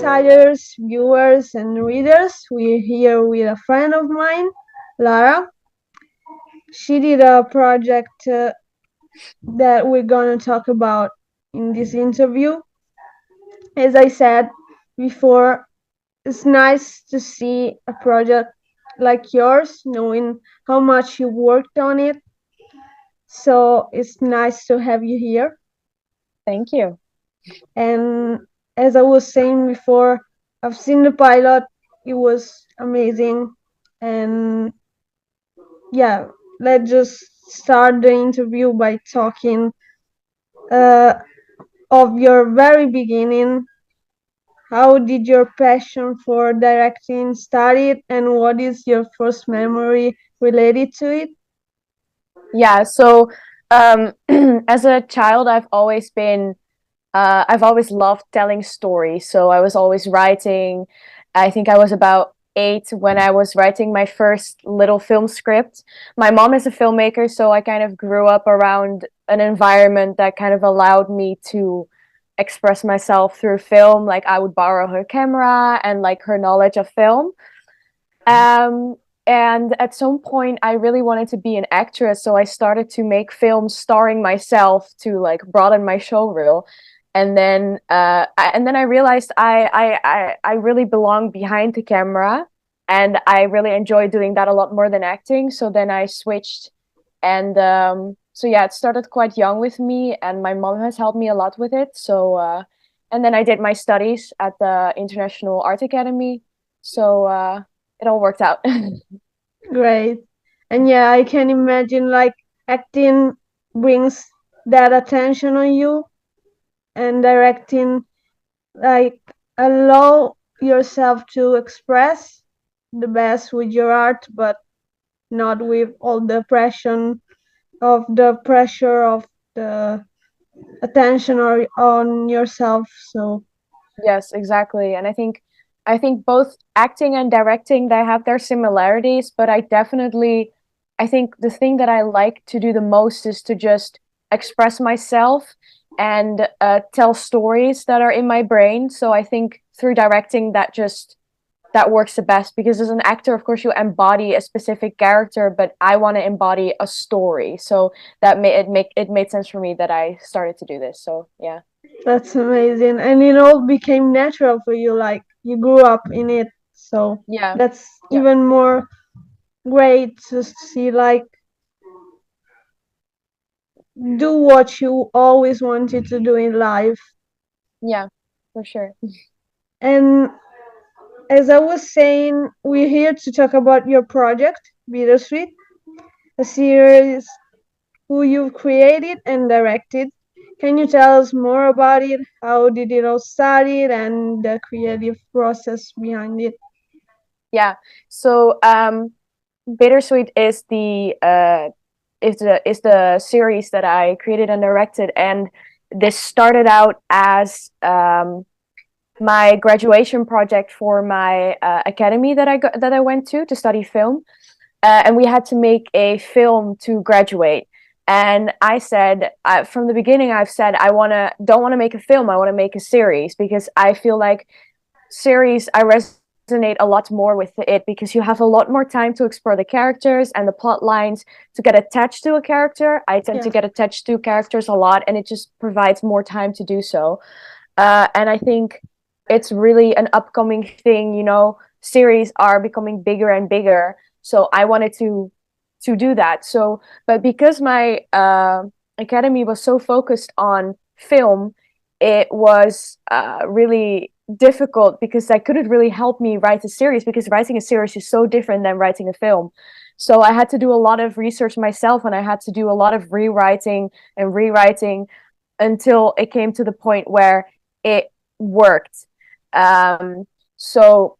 insiders, viewers, and readers. We're here with a friend of mine, Lara. She did a project that we're going to talk about in this interview. As I said before, it's nice to see a project like yours, knowing how much you worked on it. So it's nice to have you here. Thank you. And as I was saying before, I've seen the pilot. It was amazing. And yeah, let's just start the interview by talking uh, of your very beginning. How did your passion for directing started, and what is your first memory related to it? Yeah, so as a child, I've always loved telling stories. So I was always writing. I think I was about 8 when I was writing my first little film script. My mom is a filmmaker, so I kind of grew up around an environment that kind of allowed me to express myself through film. Like I would borrow her camera and like her knowledge of film. Um, and at some point, I really wanted to be an actress, so I started to make films starring myself to like broaden my show reel. And then I realized I really belong behind the camera, and I really enjoy doing that a lot more than acting. So then I switched, and so yeah, it started quite young with me, and my mom has helped me a lot with it. And then I did my studies at the International Art Academy. So it all worked out. Great. And yeah, I can imagine like acting brings that attention on you, and directing like allow yourself to express the best with your art, but not with all the pressure of the attention or on yourself. So Yes, exactly. And I think both acting and directing, they have their similarities, but I think the thing that I like to do the most is to just express myself and tell stories that are in my brain. So I think through directing that works the best, because as an actor, of course, you embody a specific character, but I want to embody a story. So it made sense for me that I started to do this. So yeah. that's amazing, and it all became natural for you, like you grew up in it. So Yeah. that's Yeah. even more great to see, like, do what you always wanted to do in life. Yeah, for sure. And as I was saying, we're here to talk about your project, Bittersweet, a series who you've created and directed. Can you tell us more about it? How did it all started and the creative process behind it? Yeah. So Bittersweet is the series that I created and directed, and this started out as my graduation project for my academy that I went to study film, and we had to make a film to graduate. And I said from the beginning, I've said don't want to make a film. I want to make a series, because I feel like series I resonate a lot more with it, because you have a lot more time to explore the characters and the plot lines, to get attached to a character. I tend to Yeah, get attached to characters a lot, and it just provides more time to do so. And I think it's really an upcoming thing. Series are becoming bigger and bigger, so I wanted to do that. So but because my academy was so focused on film, it was really difficult, because I couldn't really help me write a series, because writing a series is so different than writing a film. So I had to do a lot of research myself, and I had to do a lot of rewriting and rewriting until it came to the point where it worked. So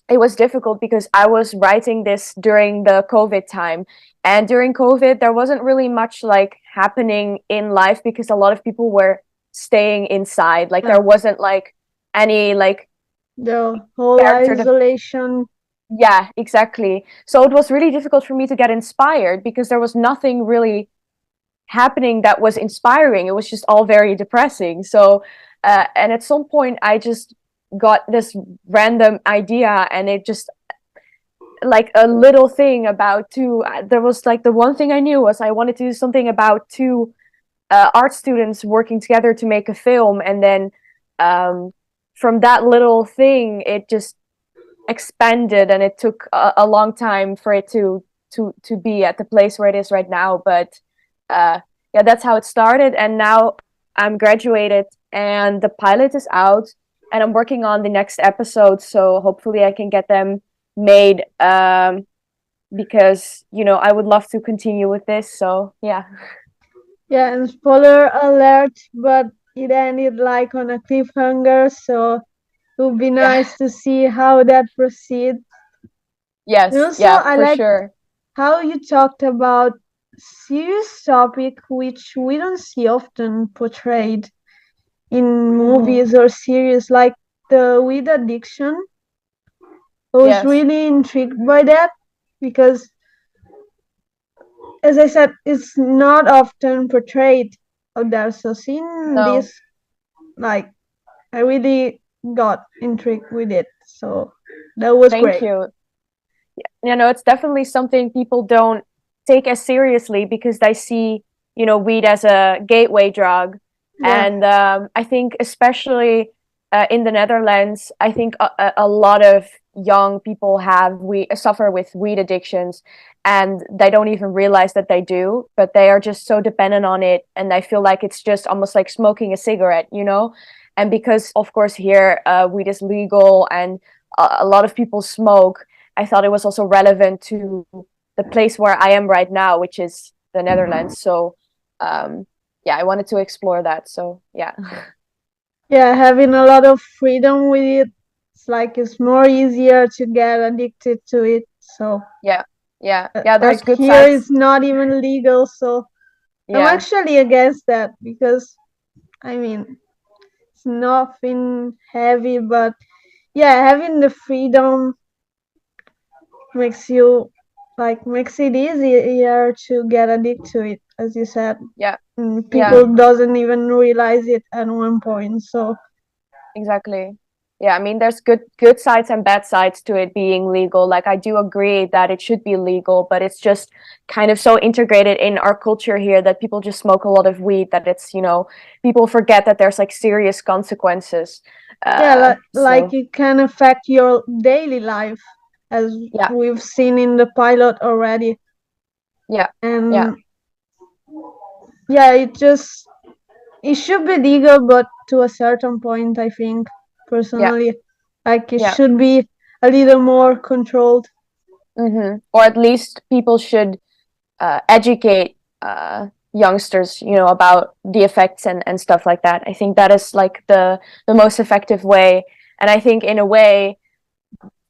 it was difficult, because I was writing this during the COVID time. And during COVID, there wasn't really much like happening in life, because a lot of people were staying inside. Like yeah. there wasn't like any like The whole character. isolation. Yeah, exactly. So it was really difficult for me to get inspired, because there was nothing really happening that was inspiring. It was just all very depressing. So, and at some point, I just got this random idea, and it just like a little thing about two. There was like the one thing I knew was I wanted to do something about two art students working together to make a film, and then from that little thing, it just expanded, and it took a long time for it to be at the place where it is right now. But yeah, that's how it started, and now I'm graduated, and the pilot is out, and I'm working on the next episode. So hopefully, I can get them made. Because I would love to continue with this. So yeah. Yeah, and spoiler alert, but it ended like on a cliffhanger, so it would be Yeah. nice to see how that proceeds. And Yes. also, Yeah. I For like sure. how you talked about serious topic which we don't see often portrayed in Mm-hmm. movies or series, like the weed addiction. I was Yes. really intrigued by that because, as I said, it's not often portrayed out there. So seeing No. this, like, I really got intrigued with it. So that was Thank great. you. It's definitely something people don't take as seriously because they see, weed as a gateway drug. Yeah. And I think, especially in the Netherlands, I think a lot of young people we suffer with weed addictions, and they don't even realize that they do, but they are just so dependent on it, and they feel like it's just almost like smoking a cigarette. And because, of course, here weed is legal and a lot of people smoke, I thought it was also relevant to the place where I am right now, which is the Netherlands. So, yeah, I wanted to explore that. So, yeah. Yeah, having a lot of freedom with it, it's more easier to get addicted to it. So, Yeah. Yeah. Yeah. There's like good here, sides. it's not even legal. So, I'm Yeah. actually against that because, I mean, it's nothing heavy, but yeah, having the freedom makes you makes it easier to get addicted to it, as you said. Yeah. Yeah. People doesn't even realize it at one point. So Exactly. Yeah, I mean, there's good sides and bad sides to it being legal. Like, I do agree that it should be legal, but it's just kind of so integrated in our culture here that people just smoke a lot of weed that people forget that there's like serious consequences. yeah, So it can affect your daily life, as yeah, we've seen in the pilot already. yeah, yeah, And yeah, it should be legal, but to a certain point, I think yeah, personally, like it yeah. should be a little more controlled. Or at least people should educate youngsters, about the effects and stuff like that. I think that is like the most effective way. And I think in a way,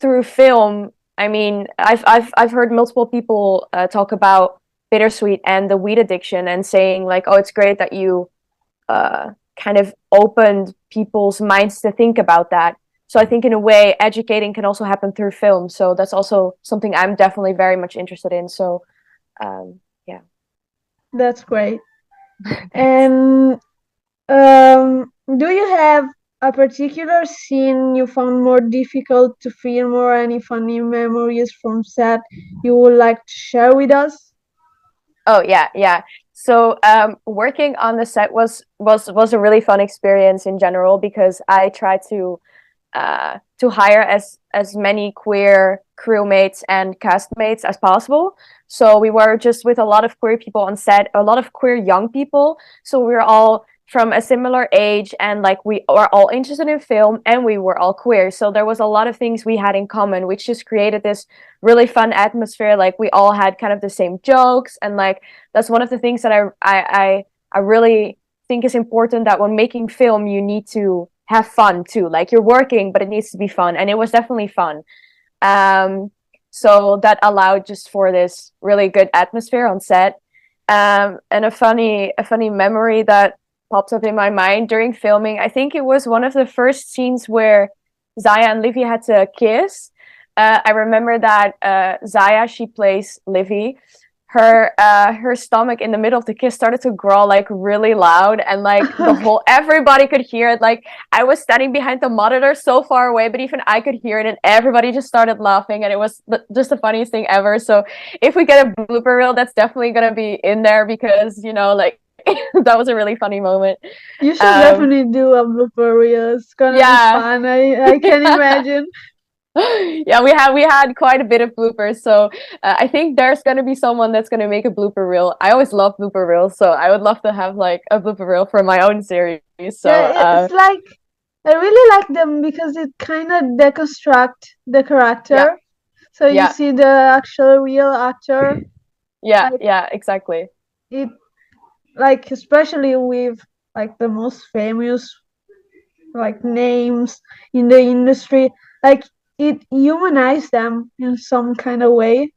through film, I mean, I've heard multiple people talk about bittersweet and the weed addiction, and saying like, oh, it's great that you kind of opened people's minds to think about that. So I think in a way, educating can also happen through film. So that's also something I'm definitely very much interested in. So yeah. That's great. Thanks. And do you have a particular scene you found more difficult to film or any funny memories from set you would like to share with us? Oh yeah, yeah. So working on the set was a really fun experience in general, because I tried to hire as many queer crewmates and castmates as possible. So we were just with a lot of queer people on set, a lot of queer young people. So we were all from a similar age, and like we were all interested in film, and we were all queer. So there was a lot of things we had in common, which just created this really fun atmosphere. Like we all had kind of the same jokes, and like that's one of the things that I really think is important, that when making film you need to have fun too. Like you're working, but it needs to be fun, and it was definitely fun. Um, so that allowed just for this really good atmosphere on set. And a funny memory that popped up in my mind during filming. I think it was one of the first scenes where Zaya and Livy had to kiss. I remember that Zaya, she plays Livy. her stomach in the middle of the kiss started to growl like really loud, and like the whole everybody could hear it. Like I was standing behind the monitor so far away, but even I could hear it, and everybody just started laughing, and it was just the funniest thing ever. So if we get a blooper reel, that's definitely gonna be in there, because like that was a really funny moment. You should um definitely do a blooper reel. It's gonna be yeah. fun. I can imagine. Yeah, we had quite a bit of bloopers, so I think there's gonna be someone that's gonna make a blooper reel. I always love blooper reels, so I would love to have like a blooper reel for my own series. So Yeah, it's like I really like them because it kind of deconstruct the yeah, character. So you yeah, see the actual real actor, yeah, like yeah, exactly. it, like especially with like the most famous like names in the industry, like it humanized them in some kind of way,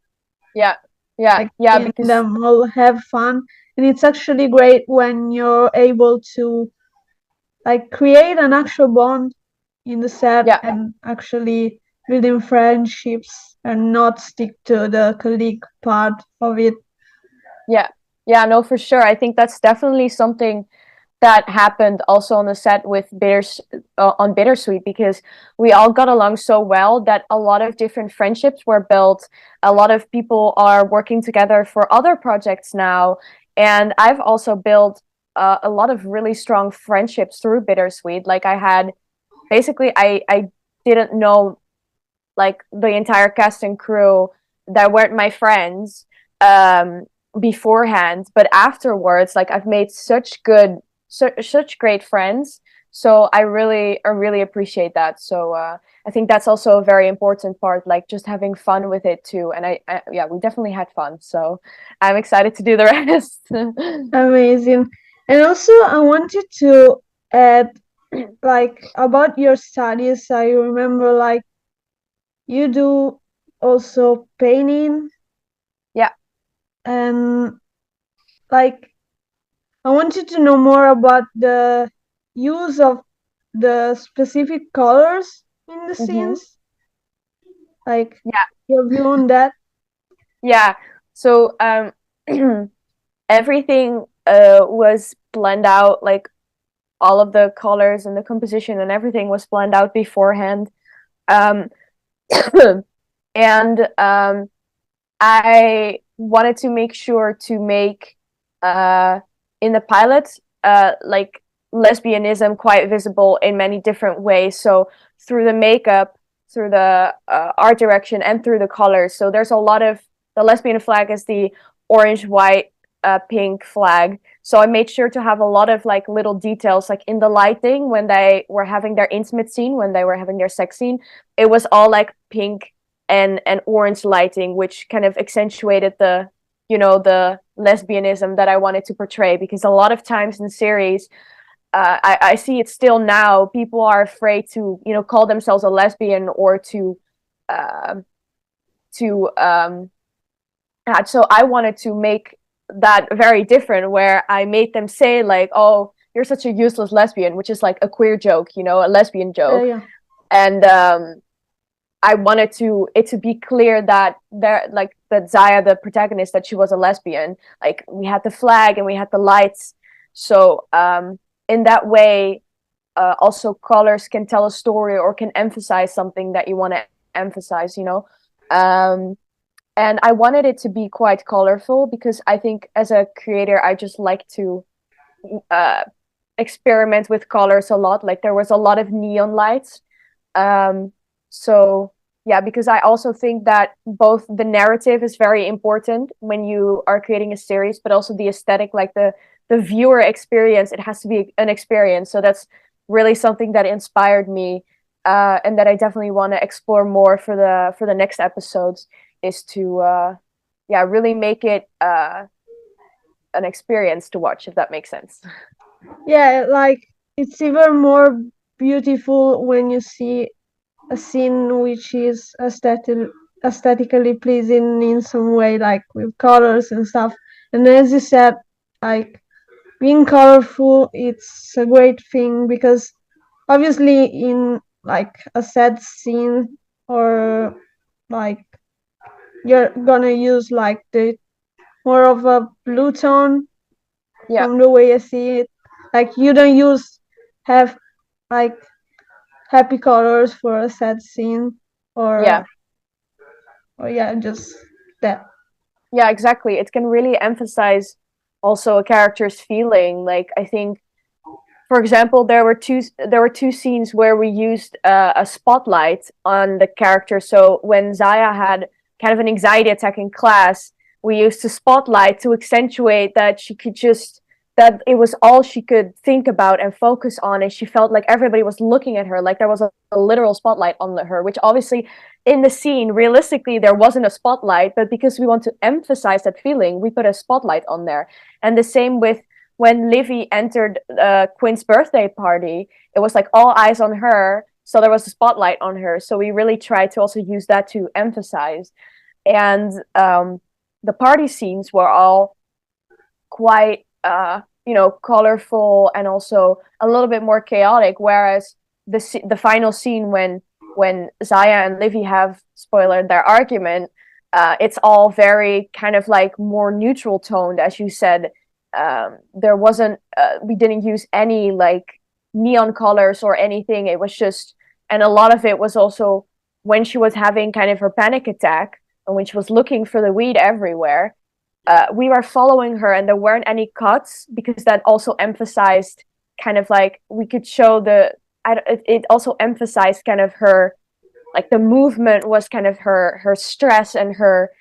Yeah, yeah, like yeah, seeing because them all have fun. And it's actually great when you're able to like create an actual bond in the set yeah, and actually building friendships and not stick to the colleague part of it. yeah, yeah, no, for sure. I think that's definitely something that happened also on the set with on Bittersweet, because we all got along so well that a lot of different friendships were built. A lot of people are working together for other projects now, and I've also built a lot of really strong friendships through Bittersweet. Like I had basically I didn't know like the entire cast and crew that weren't my friends um beforehand, but afterwards like I've made such great friends. So I really appreciate that. So I think that's also a very important part, like just having fun with it too. And yeah, we definitely had fun, so I'm excited to do the rest. Amazing. And also I wanted to add like about your studies. I remember like you do also painting, Yeah. and like I wanted to know more about the use of the specific colors in the Hmm. scenes, like Yeah. your view on that. Yeah. So everything was blend out, like all of the colors and the composition and everything was planned out beforehand. Um, and I wanted to make sure to make uh, in the pilot like lesbianism quite visible in many different ways. So through the makeup, through the art direction, and through the colors. So there's a lot of the lesbian flag is the orange, white, pink flag. So I made sure to have a lot of like little details, like in the lighting when they were having their intimate scene, when they were having their sex scene, it was all like pink and orange lighting, which kind of accentuated the lesbianism that I wanted to portray. Because a lot of times in series, I see it still now. People are afraid to call themselves a lesbian or uh, to so I wanted to make that very different, where I made them say like, "Oh, you're such a useless lesbian," which is like a queer joke, a lesbian joke. Yeah. And I wanted it to be clear that that Zaya, the protagonist, that she was a lesbian. Like we had the flag and we had the lights. So in that way, also colors can tell a story or can emphasize something that you want to emphasize. Um, and I wanted it to be quite colorful, because I think as a creator, I just like to uh, experiment with colors a lot. Like there was a lot of neon lights. Um, so yeah, because I also think that both the narrative is very important when you are creating a series, but also the aesthetic, like the viewer experience. It has to be an experience. So that's really something that inspired me, and that I definitely want to explore more for the next episodes, is to yeah, really make it an experience to watch, if that makes sense. Yeah, like it's even more beautiful when you see a scene which is aesthetically pleasing in some way, like with colors and stuff. And as you said, like being colorful, it's a great thing because obviously in like a sad scene, or like you're gonna use like the more of a blue tone Yeah, from the way I see it. Like you don't use have like happy colors for a sad scene or yeah, or yeah, just that. yeah, exactly. It can really emphasize also a character's feeling. Like I think, for example, there were two scenes where we used a spotlight on the character. So when Zaya had kind of an anxiety attack in class, we used the spotlight to accentuate that she could just that it was all she could think about and focus on, and she felt like everybody was looking at her, like there was a literal spotlight on her. Which obviously, in the scene, realistically, there wasn't a spotlight, but because we want to emphasize that feeling, we put a spotlight on there. And the same with when Livy entered Quinn's birthday party, it was like all eyes on her. So there was a spotlight on her. So we really tried to also use that to emphasize. And the party scenes were all quite, colorful and also a little bit more chaotic. Whereas the final scene when Zaya and Livy have spoiled their argument, it's all very kind of like more neutral toned, as you said. There wasn't we didn't use any like neon colors or anything. It was just, and a lot of it was also when she was having kind of her panic attack and when she was looking for the weed everywhere. We were following her and there weren't any cuts because that also emphasized kind of like we could show it also emphasized kind of her, like the movement was kind of her stress and her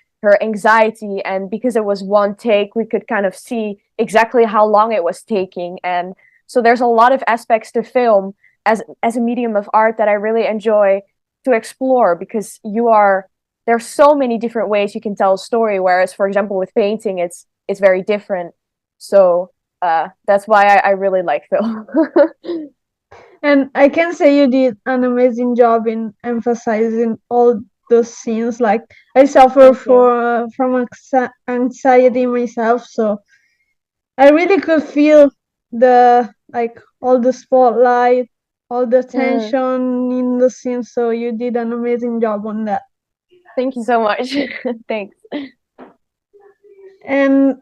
anxiety. And because it was one take, we could kind of see exactly how long it was taking. And so there's a lot of aspects to film as a medium of art that I really enjoy to explore, because there's so many different ways you can tell a story, whereas for example with painting it's very different. So that's why I really like film. And I can say you did an amazing job in emphasizing all those scenes. Like I suffer Thank you. from anxiety myself, so I really could feel the like all the spotlight, all the Mm, tension in the scene. So you did an amazing job on that. thank you so much. Thanks. And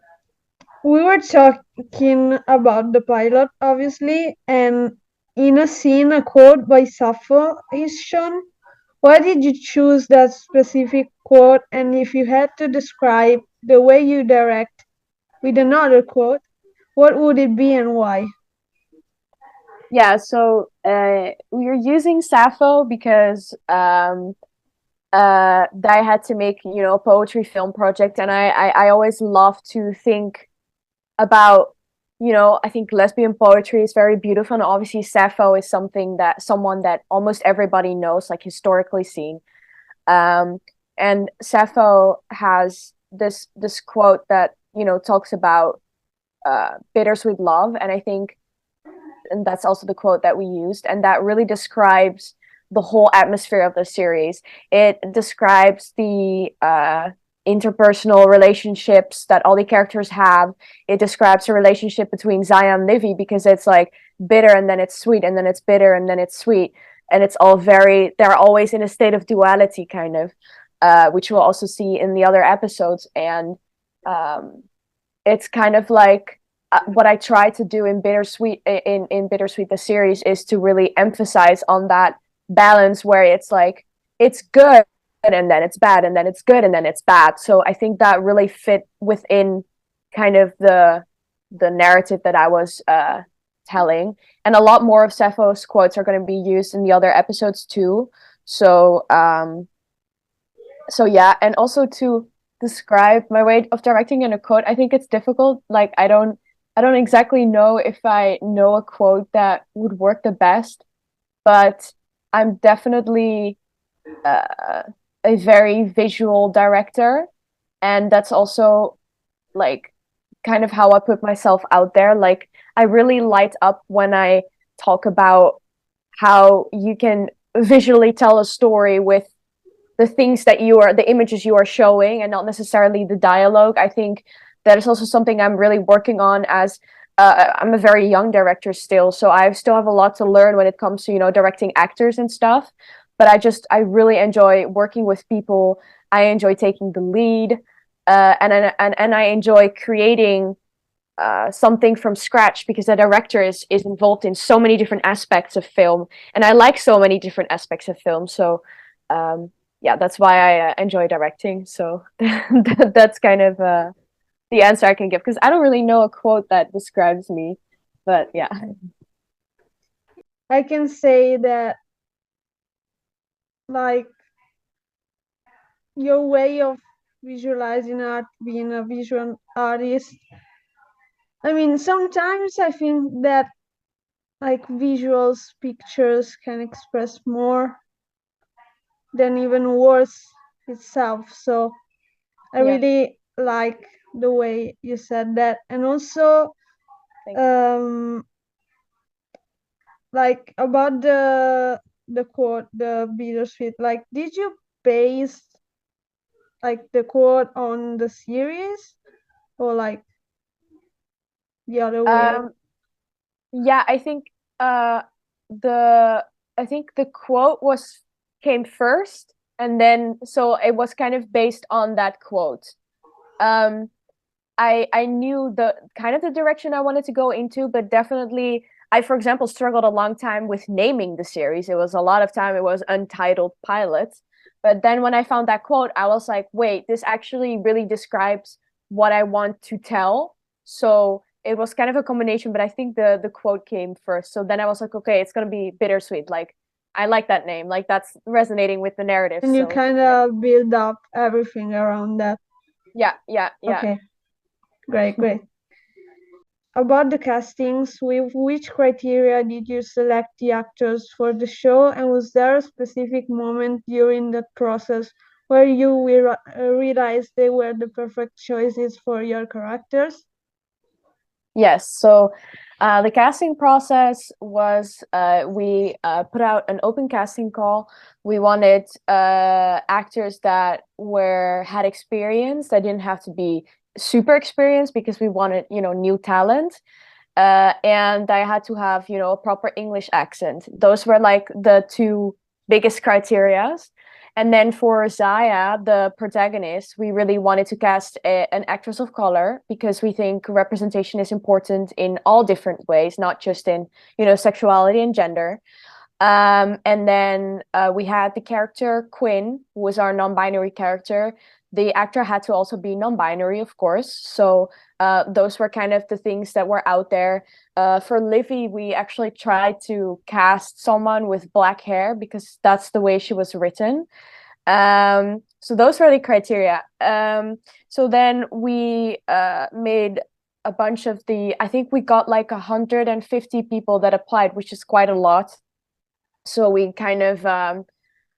we were talking about the pilot, obviously, and in a scene, a quote by Sappho is shown. Why did you choose that specific quote? And if you had to describe the way you direct with another quote, what would it be and why? Yeah, so we're using Sappho because I had to make, a poetry film project, and I always love to think about, I think lesbian poetry is very beautiful, and obviously Sappho is someone that almost everybody knows, like historically seen. Um, and Sappho has this quote that, talks about bittersweet love, and I think, and that's also the quote that we used, and that really describes the whole atmosphere of the series. It describes the interpersonal relationships that all the characters have. It describes the relationship between Zaya and Livy, because it's like bitter and then it's sweet and then it's bitter and then it's sweet, and it's all they're always in a state of duality, kind of, which we'll also see in the other episodes. And um, it's kind of like what I try to do in Bittersweet the series is to really emphasize on that balance where it's like it's good and then it's bad and then it's good and then it's bad. So I think that really fit within kind of the narrative that I was telling. And a lot more of Sappho's quotes are going to be used in the other episodes too. So yeah, and also to describe my way of directing in a quote, I think it's difficult. Like I don't exactly know if I know a quote that would work the best, but I'm definitely uh, a very visual director, and that's also like kind of how I put myself out there. Like I really light up when I talk about how you can visually tell a story with the images you are showing, and not necessarily the dialogue. I think that is also something I'm really working on, as I'm a very young director still, so I still have a lot to learn when it comes to, directing actors and stuff. But I really enjoy working with people. I enjoy taking the lead. And I enjoy creating something from scratch because the director is involved in so many different aspects of film, and I like so many different aspects of film. So yeah, that's why I enjoy directing. So that's kind of the answer I can give, because I don't really know a quote that describes me, but yeah. I can say that, like, your way of visualizing art, being a visual artist. I mean, sometimes I think that like visuals, pictures can express more than even words itself. So I Yeah, really like the way you said that, and also thanks. um, like about the quote, the bittersweet. Like, did you base like the quote on the series or like the other way? um yeah, uh the I think the quote was came first, and then so it was kind of based on that quote. um I knew the kind of the direction I wanted to go into, but definitely I, for example, struggled a long time with naming the series. It was a lot of time. It was Untitled Pilot. But then when I found that quote, I was like, wait, this actually really describes what I want to tell. So it was kind of a combination, but I think the quote came first. So then I was like, okay, it's gonna be bittersweet. Like I like that name. Like that's resonating with the narrative. And you So kind yeah. of build up everything around that. Yeah, yeah, yeah. Okay, great, great. About the castings, with which criteria did you select the actors for the show, and was there a specific moment during that process where you realized they were the perfect choices for your characters? Yes. So the casting process was we put out an open casting call. We wanted actors that were had experience, that didn't have to be super experienced, because we wanted, new talent. And I had to have, a proper English accent. Those were like the two biggest criterias. And then for Zaya, the protagonist, we really wanted to cast an actress of color, because we think representation is important in all different ways, not just in, sexuality and gender. And then we had the character Quinn, who was our non-binary character. The actor had to also be non-binary, of course. So those were kind of the things that were out there. For Livy, we actually tried to cast someone with black hair, because that's the way she was written. So those were the criteria. So then we made a bunch of I think we got like 150 people that applied, which is quite a lot. So we kind of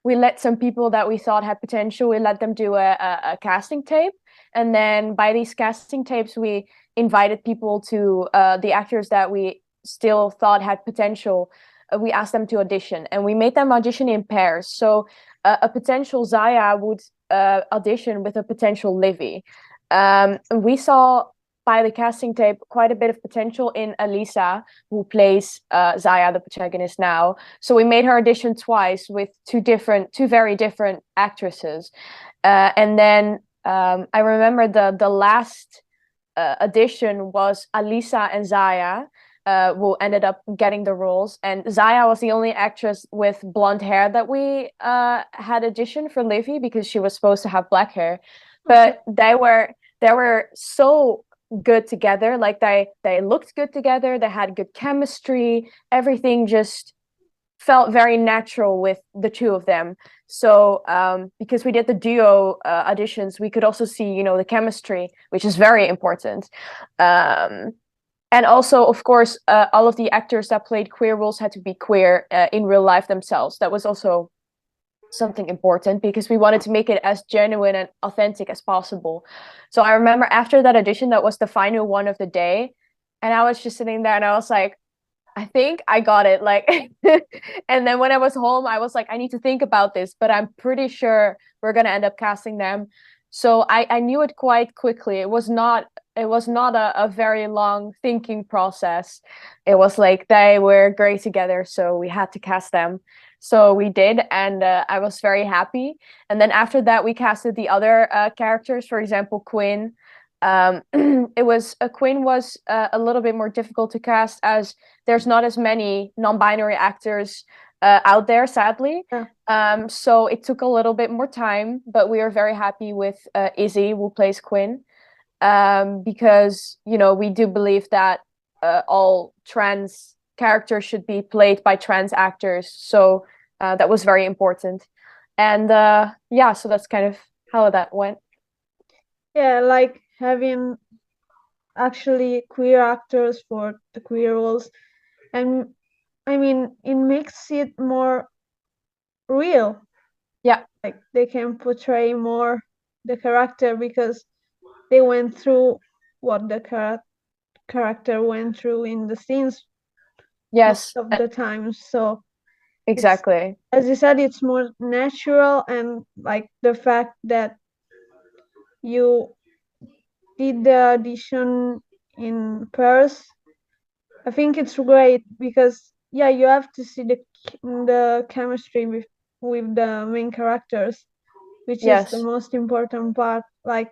we let some people that we thought had potential, we let them do a casting tape. And then by these casting tapes, we invited people to the actors that we still thought had potential. We asked them to audition, and we made them audition in pairs. So a potential Zaya would audition with a potential Livy. And we saw by the casting tape quite a bit of potential in Elisa, who plays Zaya, the protagonist now. So we made her audition twice with two very different actresses. And then I remember the last audition was Alisa and Zaya, who ended up getting the roles. And Zaya was the only actress with blonde hair that we had auditioned for Livy, because she was supposed to have black hair. Okay. But they were so good together. Like they looked good together. They had good chemistry. Everything just felt very natural with the two of them. So because we did the duo auditions, we could also see, the chemistry, which is very important. Um, and also, of course, all of the actors that played queer roles had to be queer in real life themselves. That was also something important, because we wanted to make it as genuine and authentic as possible. So I remember after that audition, that was the final one of the day, and I was just sitting there and I was like, I think I got it. Like, and then when I was home, I was like, I need to think about this, but I'm pretty sure we're gonna end up casting them. So I knew it quite quickly. It was not a very long thinking process. It was like they were great together, so we had to cast them. So we did, and I was very happy. And then after that, we casted the other characters. For example, Quinn. Quinn was a little bit more difficult to cast as there's not as many non-binary actors out there, sadly. Yeah. So it took a little bit more time, but we are very happy with Izzy, who plays Quinn, because we do believe that all trans characters should be played by trans actors. So that was very important, and yeah, so that's kind of how that went. Yeah, like having actually queer actors for the queer roles, and I mean, it makes it more real. Yeah. Like they can portray more the character because they went through what the character went through in the scenes most Yes, of the time. So it's, exactly. as you said, it's more natural, and like the fact that you did the audition in Paris, I think it's great because yeah, you have to see the chemistry with the main characters, which is the Yes. most important part. Like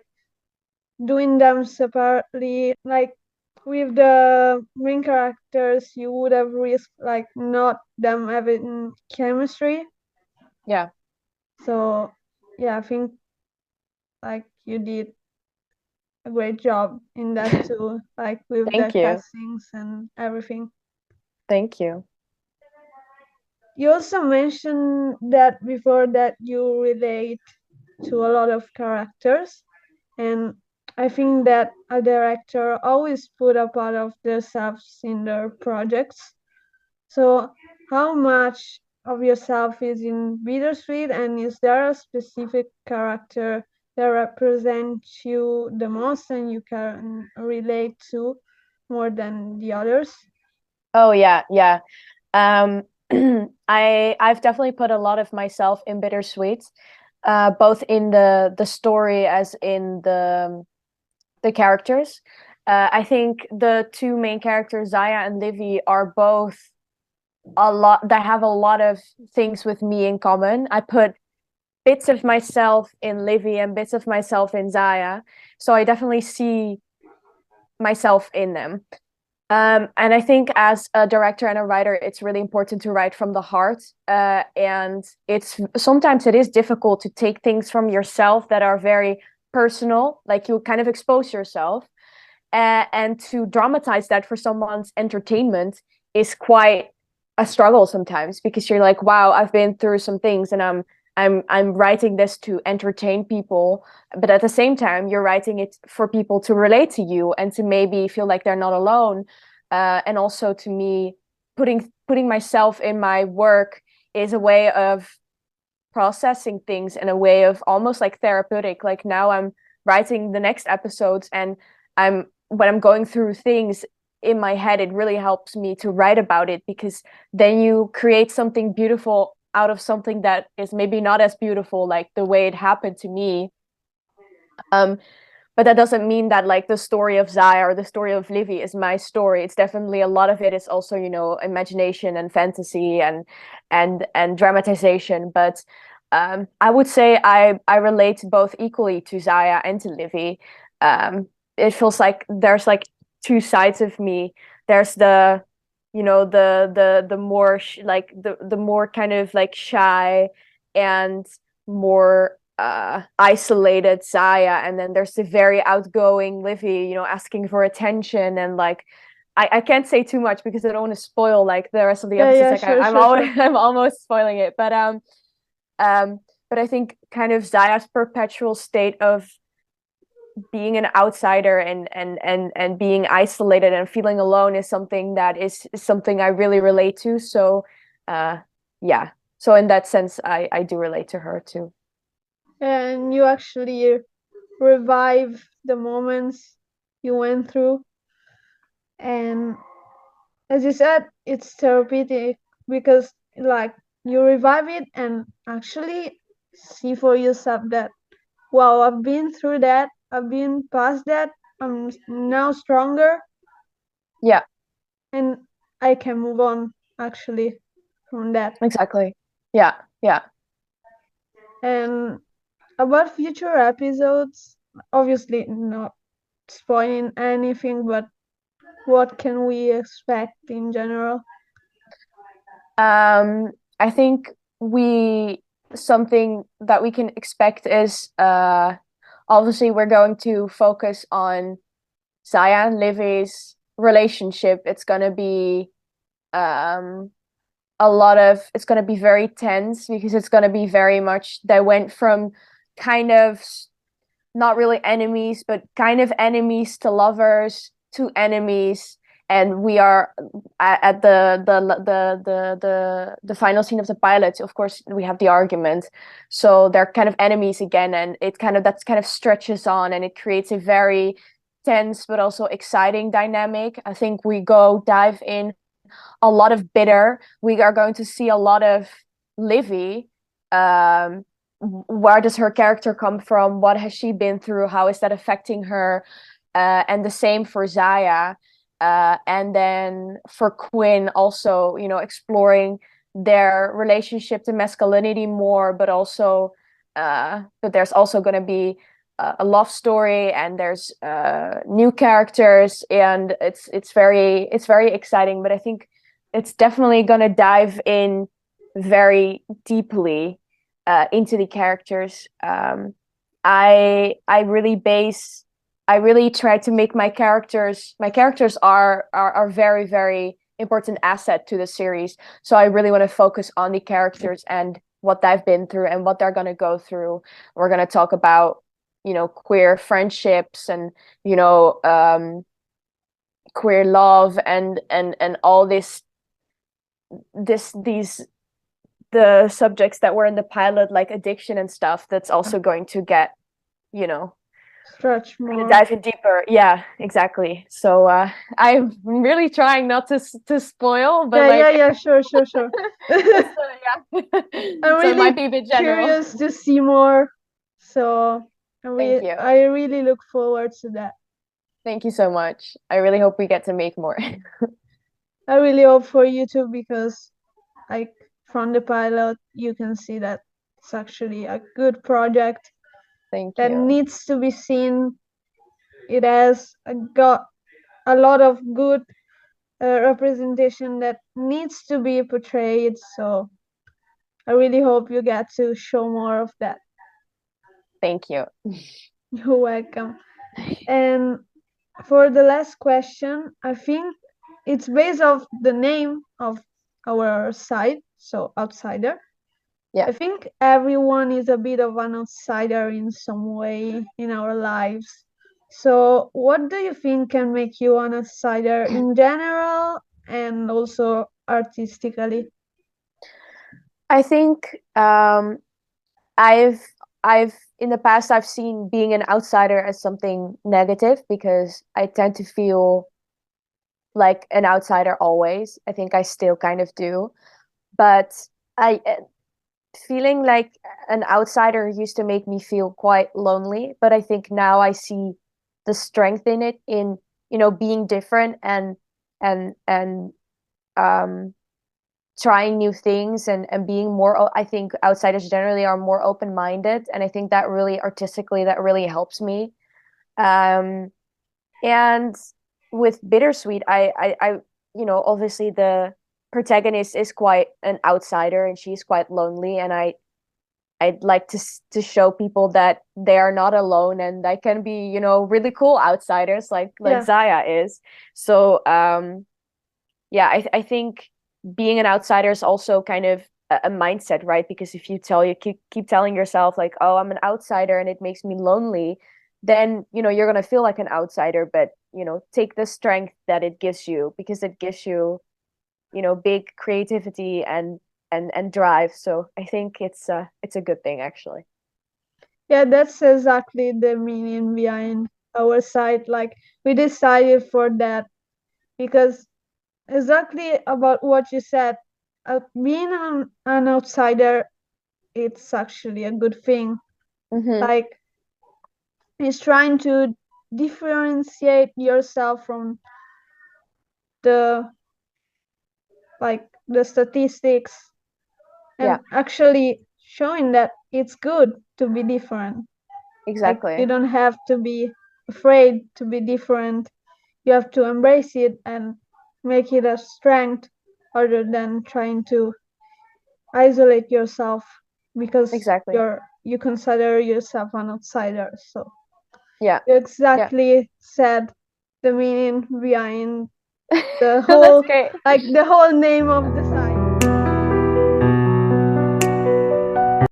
doing them separately, like with the main characters, you would have risked like not them having chemistry. Yeah. So yeah, I think like you did a great job in that too, like with the Thank you. castings and everything. Thank you. You also mentioned that before that you relate to a lot of characters, and I think that a director always put a part of themselves in their projects. So how much of yourself is in Bittersweet, and is there a specific character that represents you the most and you can relate to more than the others? Oh yeah, yeah. Um, I've definitely put a lot of myself in Bittersweet, both in the story as in the characters. I think the two main characters, Zaya and Livy, are both a lot. They have a lot of things with me in common. I put bits of myself in Livy and bits of myself in Zaya, so I definitely see myself in them. And I think as a director and a writer, it's really important to write from the heart. And it's sometimes it is difficult to take things from yourself that are very personal, like you kind of expose yourself, and to dramatize that for someone's entertainment is quite a struggle sometimes because you're like, wow, I've been through some things and I'm writing this to entertain people, but at the same time you're writing it for people to relate to you and to maybe feel like they're not alone. And also to me, putting myself in my work is a way of processing things in a way of almost like therapeutic. Like now I'm writing the next episodes and I'm when I'm going through things in my head, it really helps me to write about it because then you create something beautiful out of something that is maybe not as beautiful, like the way it happened to me. Um, but that doesn't mean that like the story of Zaya or the story of Livy is my story. It's definitely a lot of it is also, imagination and fantasy and dramatization. But I would say I relate both equally to Zaya and to Livy. It feels like there's like two sides of me. There's the more like the more kind of like shy and more isolated Saya, and then there's the very outgoing Livy, asking for attention and like I can't say too much because I don't want to spoil like the rest of the Yeah, episodes. yeah, Like sure, I'm sure, always sure. I'm almost spoiling it, um but I think kind of Zaya's perpetual state of being an outsider and being isolated and feeling alone is something that is something I really relate to. So uh yeah. So in that sense I do relate to her too. And you actually revive the moments you went through. And as you said, it's therapeutic because like you revive it and actually see for yourself that wow, I've been through that, I've been past that, I'm now stronger, Yeah, and I can move on actually from that. exactly. Yeah, yeah. And about future episodes, obviously not spoiling anything, but what can we expect in general? I think we something that we can expect is obviously we're going to focus on Zaya and Livy's relationship. It's gonna be um it's gonna be very tense because it's gonna be very much they went from kind of not really enemies, but kind of enemies to lovers to enemies. And we are at the final scene of the pilot. Of course, we have the argument, so they're kind of enemies again, and it kind of that's kind of stretches on, and it creates a very tense but also exciting dynamic. I think we go dive in a lot of bitter. We are going to see a lot of Livy. Um, where does her character come from? What has she been through? How is that affecting her? And the same for Zaya. And then for Quinn, also, exploring their relationship to masculinity more, but also, but there's also going to be a love story, and there's new characters, and it's very exciting. But I think it's definitely gonna dive in very deeply into the characters. I really base. I really try to make my characters. My characters are very very important asset to the series. So I really want to focus on the characters and what they've been through and what they're gonna go through. We're gonna talk about queer friendships and you know um queer love and all these the subjects that were in the pilot, like addiction and stuff, that's also going to get you know Stretch we're gonna more. dive in deeper. Yeah, exactly. So I'm really trying not to spoil, but Yeah, yeah, like yeah, sure, sure, sure. it's yeah. I'm So it might really be a bit general. curious to see more. So Thank you. I really look forward to that. Thank you so much. I really hope we get to make more. I really hope for you too, because like from the pilot you can see that it's actually a good project Thank that you. needs to be seen. It has got a lot of good representation that needs to be portrayed. So I really hope you get to show more of that. Thank you. You're welcome. And for the last question, I think it's based off the name of our site, so outsider. Yeah. I think everyone is a bit of an outsider in some way in our lives. So, what do you think can make you an outsider in general and also artistically? I think I've I've in the past I've seen being an outsider as something negative because I tend to feel like an outsider always. I think I still kind of do. But I feeling like an outsider used to make me feel quite lonely, but I think now I see the strength in it in, being different and um trying new things and being more. I think outsiders generally are more open-minded, and I think that really artistically that really helps me. um and with Bittersweet, obviously the protagonist is quite an outsider and she's quite lonely, and I'd like to show people that they are not alone and they can be, really cool outsiders like Yeah, Zaya is. So yeah, I think being an outsider is also kind of a mindset, right? Because if you keep telling yourself like, oh, I'm an outsider and it makes me lonely, then you're gonna feel like an outsider. But take the strength that it gives you because it gives you big creativity and drive. So I think it's a good thing actually. yeah, that's exactly the meaning behind our site. Like, we decided for that because exactly about what you said, being an outsider, it's actually a good thing. Mm-hmm. Like, is trying to differentiate yourself from the the statistics, and Yeah, actually showing that it's good to be different. Like, you exactly. don't have to be afraid to be different. You have to embrace it and make it a strength rather than trying to isolate yourself because Exactly. you consider yourself an outsider. So Yeah. you Yeah. exactly said the meaning behind the That's whole great. the whole name of the